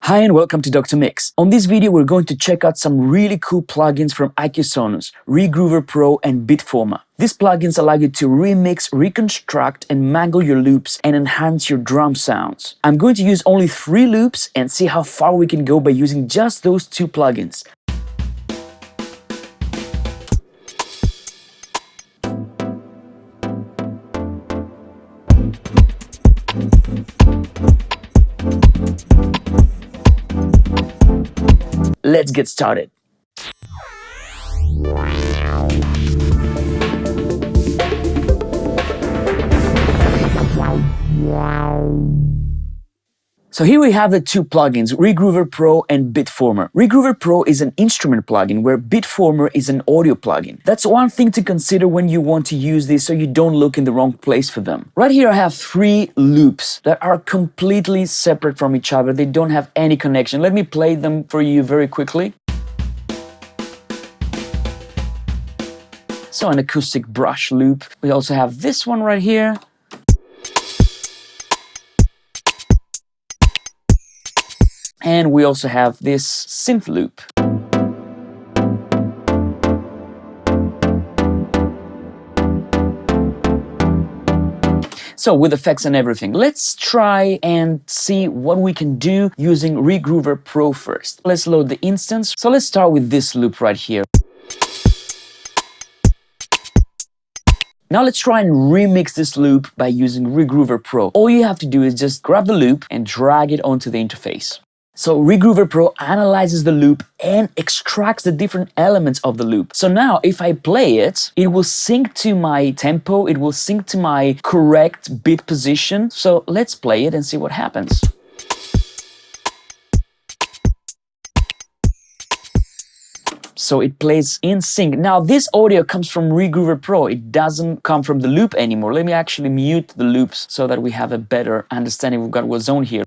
Hi and welcome to Dr. Mix. On this video we're going to check out some really cool plugins from Accusonus, Regroover Pro and Beatformer. These plugins allow you to remix, reconstruct and mangle your loops and enhance your drum sounds. I'm going to use only 3 loops and see how far we can go by using just those 2 plugins. Let's get started. So here we have the 2 plugins, Regroover Pro and Bitformer. Regroover Pro is an instrument plugin where Bitformer is an audio plugin. That's one thing to consider when you want to use this so you don't look in the wrong place for them. Right here I have 3 loops that are completely separate from each other. They don't have any connection. Let me play them for you very quickly. So an acoustic brush loop. We also have this one right here. And we also have this synth loop. So with effects and everything, let's try and see what we can do using Regroover Pro first. Let's load the instance. So let's start with this loop right here. Now let's try and remix this loop by using Regroover Pro. All you have to do is just grab the loop and drag it onto the interface. So Regroover Pro analyzes the loop and extracts the different elements of the loop. So now if I play it, it will sync to my tempo, it will sync to my correct beat position. So let's play it and see what happens. So it plays in sync. Now this audio comes from Regroover Pro. It doesn't come from the loop anymore. Let me actually mute the loops so that we have a better understanding of what's on here.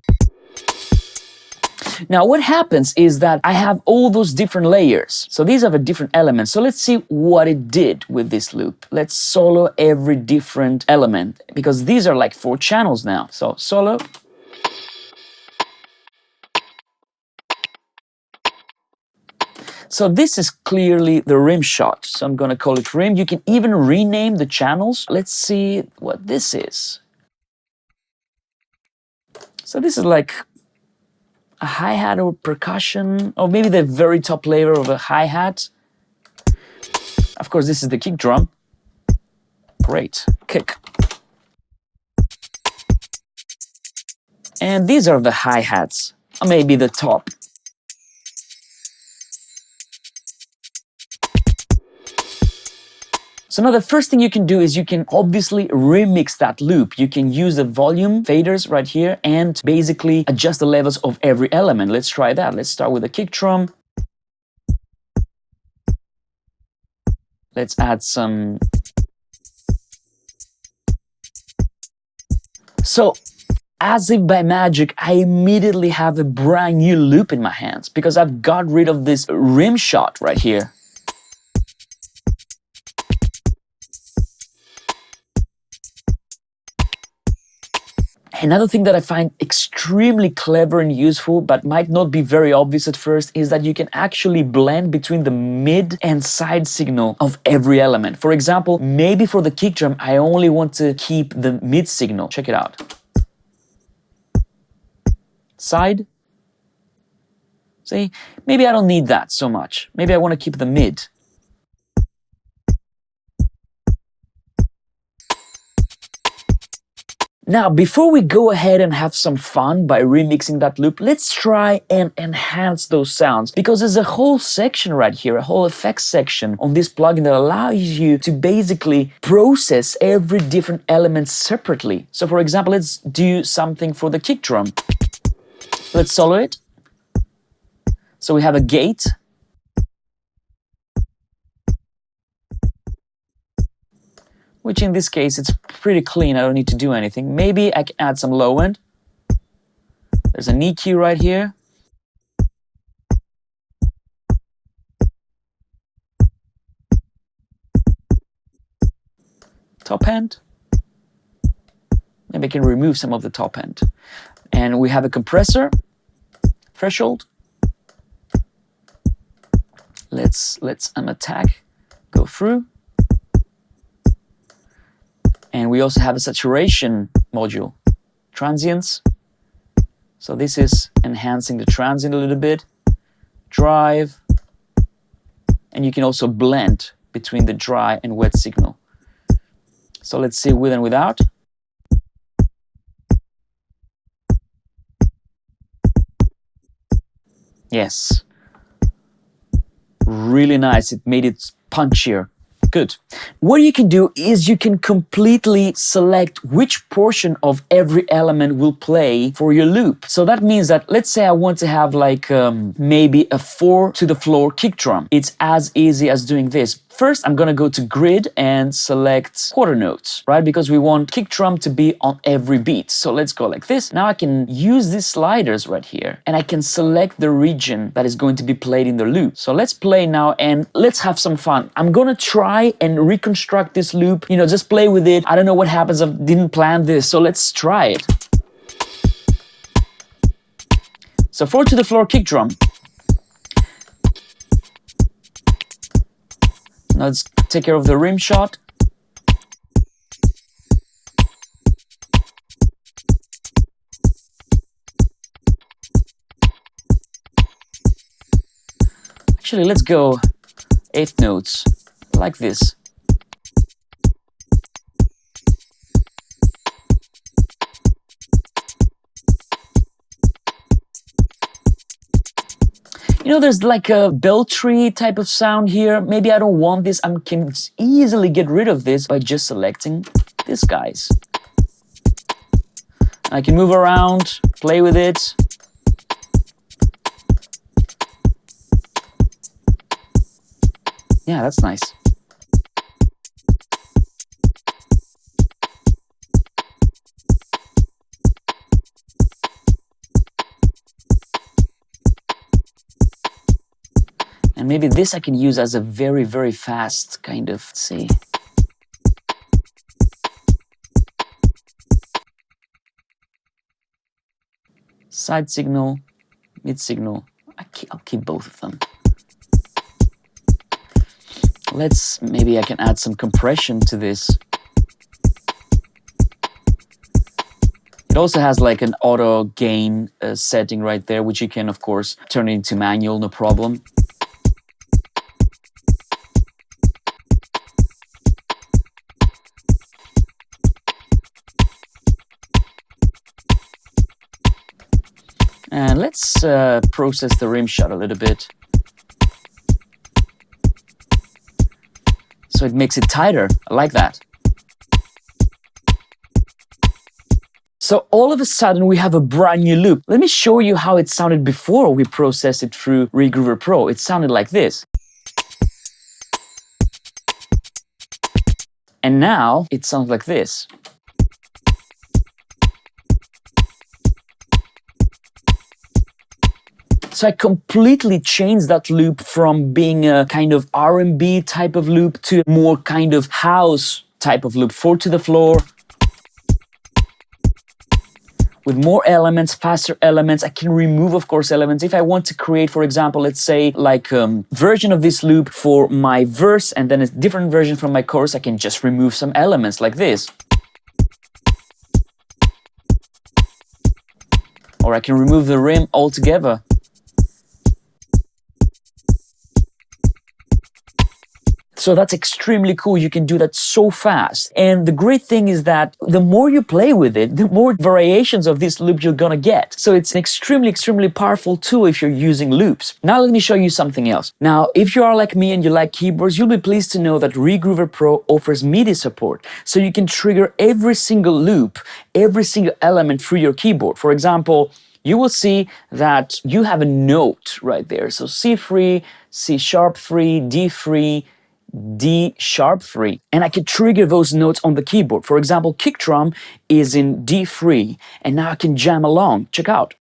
Now what happens is that I have all those different layers. So these are the different elements. So let's see what it did with this loop. Let's solo every different element because these are like 4 channels now. So solo. So this is clearly the rim shot. So I'm going to call it rim. You can even rename the channels. Let's see what this is. So this is like a hi-hat or percussion, or maybe the very top layer of a hi-hat. Of course, this is the kick drum. Great, kick. And these are the hi-hats, or maybe the top. So now the first thing you can do is you can obviously remix that loop. You can use the volume faders right here and basically adjust the levels of every element. Let's try that. Let's start with the kick drum. Let's add some. So as if by magic, I immediately have a brand new loop in my hands because I've got rid of this rim shot right here. Another thing that I find extremely clever and useful, but might not be very obvious at first, is that you can actually blend between the mid and side signal of every element. For example, maybe for the kick drum, I only want to keep the mid signal. Check it out. Side. See, maybe I don't need that so much. Maybe I want to keep the mid. Now, before we go ahead and have some fun by remixing that loop, let's try and enhance those sounds because there's a whole section right here, a whole effects section on this plugin that allows you to basically process every different element separately. So for example, let's do something for the kick drum. Let's solo it. So we have a gate. Which in this case, it's pretty clean. I don't need to do anything. Maybe I can add some low end. There's an EQ right here. Top end. Maybe I can remove some of the top end. And we have a compressor. threshold. Let's attack, go through. And we also have a saturation module, transients. So this is enhancing the transient a little bit. Drive. And you can also blend between the dry and wet signal. So let's see with and without. Yes. Really nice. It made it punchier. Good. What you can do is you can completely select which portion of every element will play for your loop. So that means that, let's say I want to have like maybe a 4 to the floor kick drum. It's as easy as doing this. First, I'm gonna go to grid and select quarter notes, right? Because we want kick drum to be on every beat. So let's go like this. Now I can use these sliders right here and I can select the region that is going to be played in the loop. So let's play now and let's have some fun. I'm gonna try and reconstruct this loop, you know, just play with it. I don't know what happens, I didn't plan this, so let's try it. So 4 to the floor kick drum. Now let's take care of the rim shot. Actually, let's go 8th notes, like this. You know, there's like a bell tree type of sound here. Maybe I don't want this. I can easily get rid of this by just selecting these guys. I can move around, play with it. Yeah, that's nice. And maybe this I can use as a very, very fast kind of, let's see. Side signal, mid signal. I'll keep both of them. Maybe I can add some compression to this. It also has like an auto gain setting right there, which you can, of course, turn it into manual, no problem. And let's process the rim shot a little bit. So it makes it tighter. I like that. So all of a sudden we have a brand new loop. Let me show you how it sounded before we processed it through Regroover Pro. It sounded like this. And now it sounds like this. So I completely changed that loop from being a kind of R&B type of loop to more kind of house type of loop. 4 to the floor. With more elements, faster elements. I can remove, of course, elements. If I want to create, for example, let's say like a version of this loop for my verse and then a different version from my chorus, I can just remove some elements like this. Or I can remove the rim altogether. So that's extremely cool. You can do that so fast. And the great thing is that the more you play with it, the more variations of this loop you're gonna get. So it's an extremely, extremely powerful tool if you're using loops. Now let me show you something else. Now, if you are like me and you like keyboards, you'll be pleased to know that Regroover Pro offers MIDI support. So you can trigger every single loop, every single element through your keyboard. For example, you will see that you have a note right there. So C3, C#3, D3, D#3, and I can trigger those notes on the keyboard. For example, kick drum is in D3, and now I can jam along. Check out.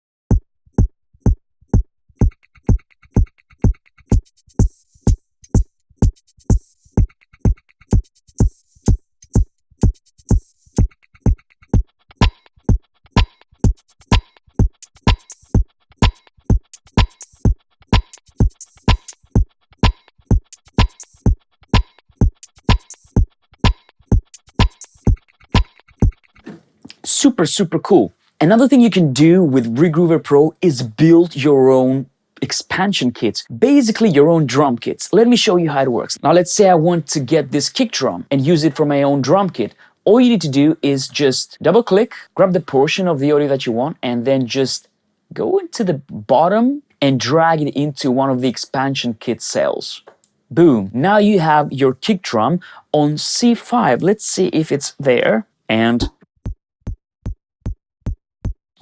super, super cool. Another thing you can do with Regroover Pro is build your own expansion kits, basically your own drum kits. Let me show you how it works. Now let's say I want to get this kick drum and use it for my own drum kit. All you need to do is just double click, grab the portion of the audio that you want, and then just go into the bottom and drag it into one of the expansion kit cells. Boom. Now you have your kick drum on C5. Let's see if it's there. And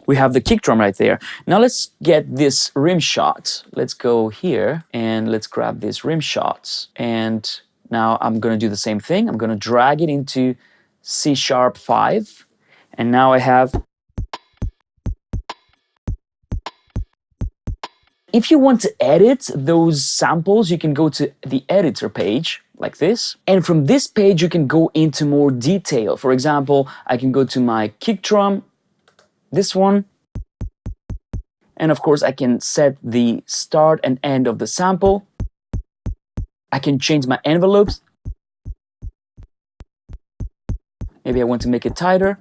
we have the kick drum right there. Now let's get this rim shot. Let's go here and let's grab these rim shots. And now I'm gonna do the same thing. I'm gonna drag it into C#5. And now I have... If you want to edit those samples, you can go to the editor page like this. And from this page, you can go into more detail. For example, I can go to my kick drum, this one. And of course, I can set the start and end of the sample. I can change my envelopes. Maybe I want to make it tighter.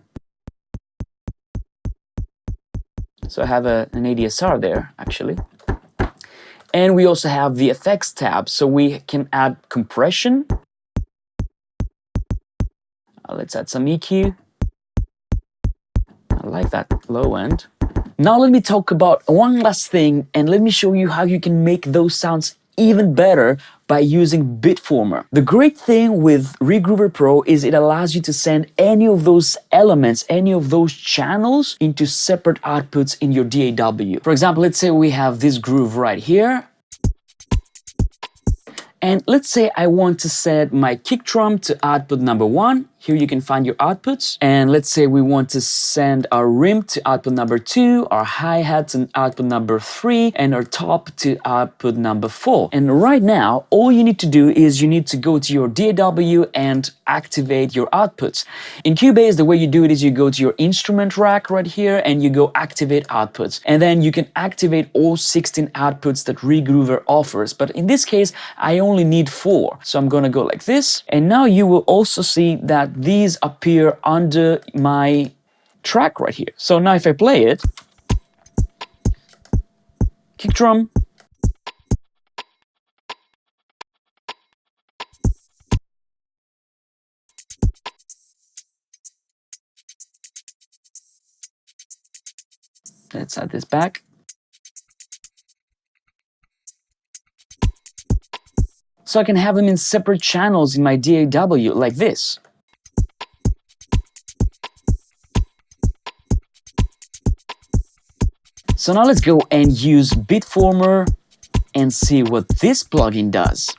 So I have an ADSR there, actually. And we also have the effects tab, so we can add compression. Let's add some EQ. I like that low end. Now let me talk about one last thing, and let me show you how you can make those sounds even better by using Bitformer. The great thing with Regroover Pro is it allows you to send any of those elements, any of those channels into separate outputs in your DAW. For example, let's say we have this groove right here. And let's say I want to set my kick drum to output number 1. Here you can find your outputs. And let's say we want to send our rim to output number 2, our hi-hat to output number 3, and our top to output number 4. And right now, all you need to do is you need to go to your DAW and activate your outputs. In Cubase, the way you do it is you go to your instrument rack right here and you go activate outputs. And then you can activate all 16 outputs that Regroover offers. But in this case, I only need 4. So I'm gonna go like this. And now you will also see that these appear under my track right here. So now if I play it, kick drum, let's add this back. So I can have them in separate channels in my DAW like this. So now let's go and use Bitformer and see what this plugin does.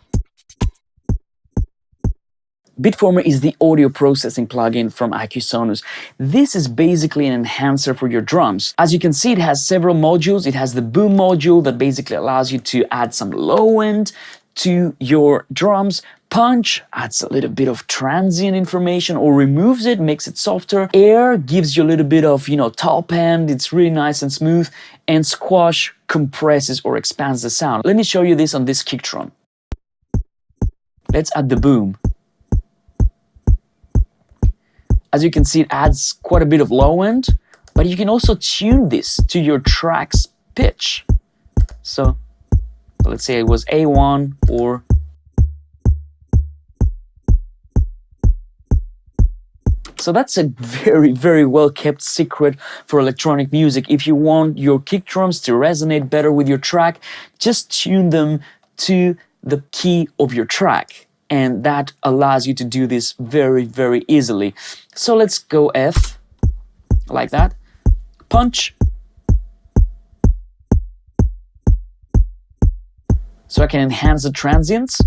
Bitformer is the audio processing plugin from Accusonus. This is basically an enhancer for your drums. As you can see, it has several modules. It has the boom module that basically allows you to add some low end to your drums. Punch adds a little bit of transient information or removes it, makes it softer. Air gives you a little bit of, top end. It's really nice and smooth. And squash compresses or expands the sound. Let me show you this on this kick drum. Let's add the boom. As you can see, it adds quite a bit of low end, but you can also tune this to your track's pitch. So let's say it was A1 or... So that's a very, very well kept secret for electronic music. If you want your kick drums to resonate better with your track, just tune them to the key of your track. And that allows you to do this very, very easily. So let's go F, like that. Punch. So I can enhance the transients.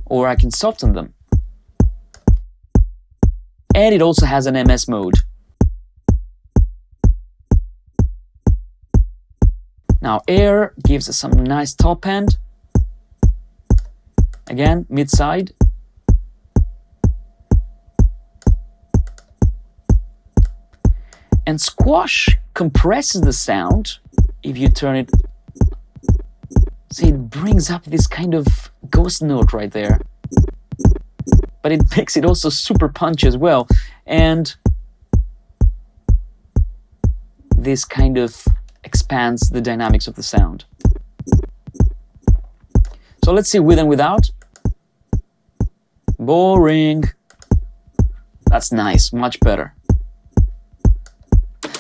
Or I can soften them. And it also has an MS mode. Now air gives us some nice top end. Again, mid-side. And squash compresses the sound. If you turn it, see, it brings up this kind of ghost note right there. but it makes it also super punchy as well. And this kind of expands the dynamics of the sound. So let's see with and without. Boring. That's nice, much better.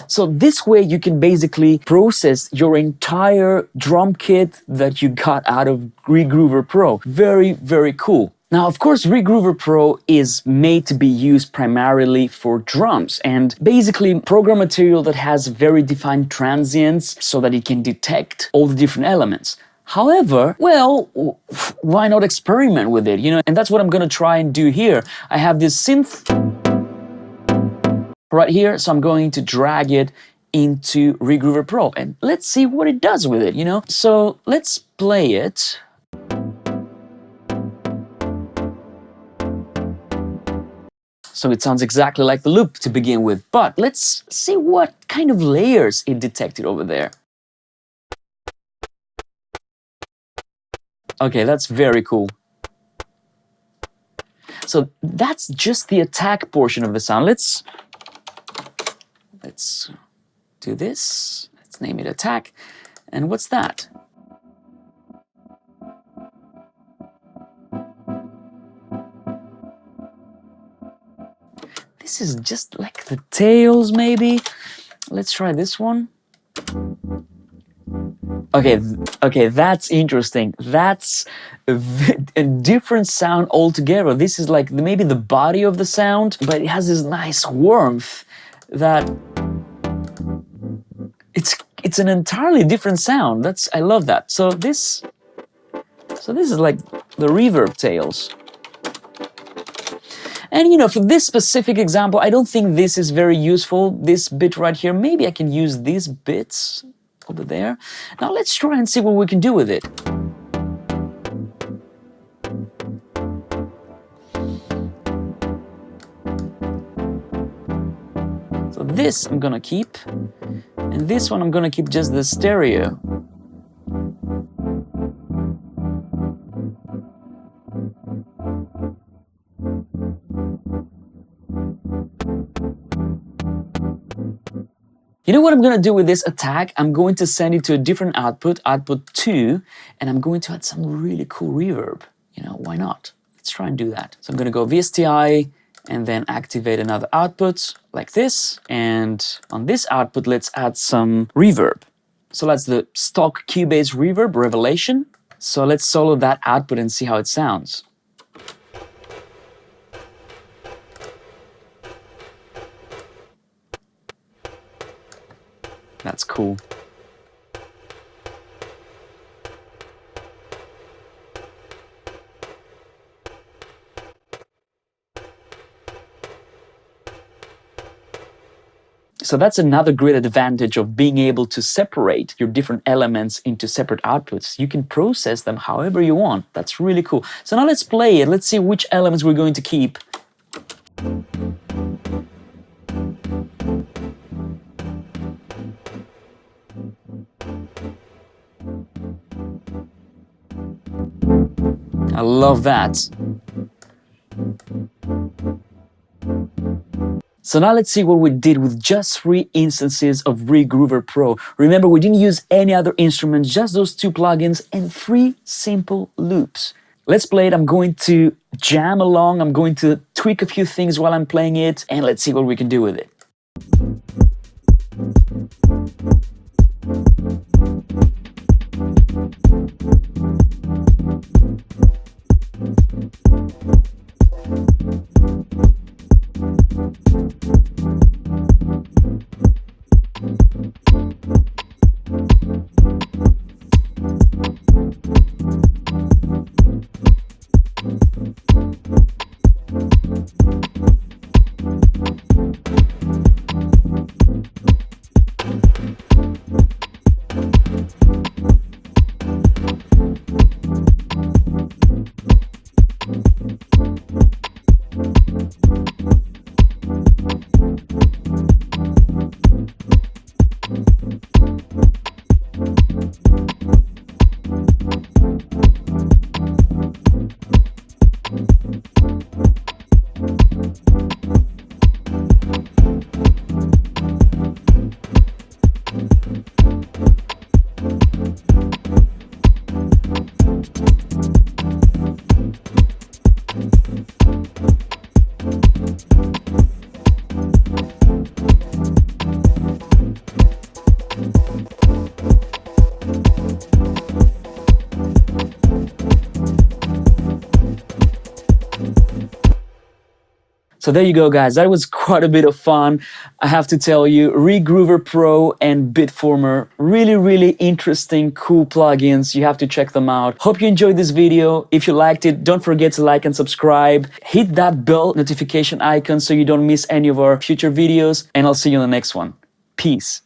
So this way you can basically process your entire drum kit that you got out of Regroover Pro. Very, very cool. Now, of course, Regroover Pro is made to be used primarily for drums and basically program material that has very defined transients so that it can detect all the different elements. However, well, why not experiment with it, you know? And that's what I'm gonna try and do here. I have this synth right here, so I'm going to drag it into Regroover Pro and let's see what it does with it, you know? So let's play it. So it sounds exactly like the loop to begin with, but let's see what kind of layers it detected over there. Okay, that's very cool. So that's just the attack portion of the sound. Let's do this. Let's name it attack. And what's that? This is just like the tails, maybe. Let's try this one. Okay, that's interesting. That's a different sound altogether. This is like maybe the body of the sound, but it has this nice warmth that it's an entirely different sound. I love that. So this is like the reverb tails. And you know, for this specific example, I don't think this is very useful, this bit right here. Maybe I can use these bits over there. Now let's try and see what we can do with it. So this I'm gonna keep, and this one I'm gonna keep just the stereo. You know what I'm gonna do with this attack? I'm going to send it to a different output, output 2, and I'm going to add some really cool reverb. You know, why not? Let's try and do that. So I'm gonna go VSTI and then activate another output like this. And on this output, let's add some reverb. So that's the stock Cubase reverb, Revelation. So let's solo that output and see how it sounds. That's cool. So that's another great advantage of being able to separate your different elements into separate outputs. You can process them however you want. That's really cool. So now let's play it. Let's see which elements we're going to keep. I love that. So now let's see what we did with just 3 instances of Regroover Pro. Remember, we didn't use any other instruments, just those 2 plugins and 3 simple loops. Let's play it. I'm going to jam along. I'm going to tweak a few things while I'm playing it, and let's see what we can do with it. So there you go, guys. That was quite a bit of fun. I have to tell you, Regroover Pro and Bitformer, really interesting, cool plugins. You have to check them out. Hope you enjoyed this video. If you liked it, don't forget to like and subscribe. Hit that bell notification icon so you don't miss any of our future videos. And I'll see you in the next one. Peace.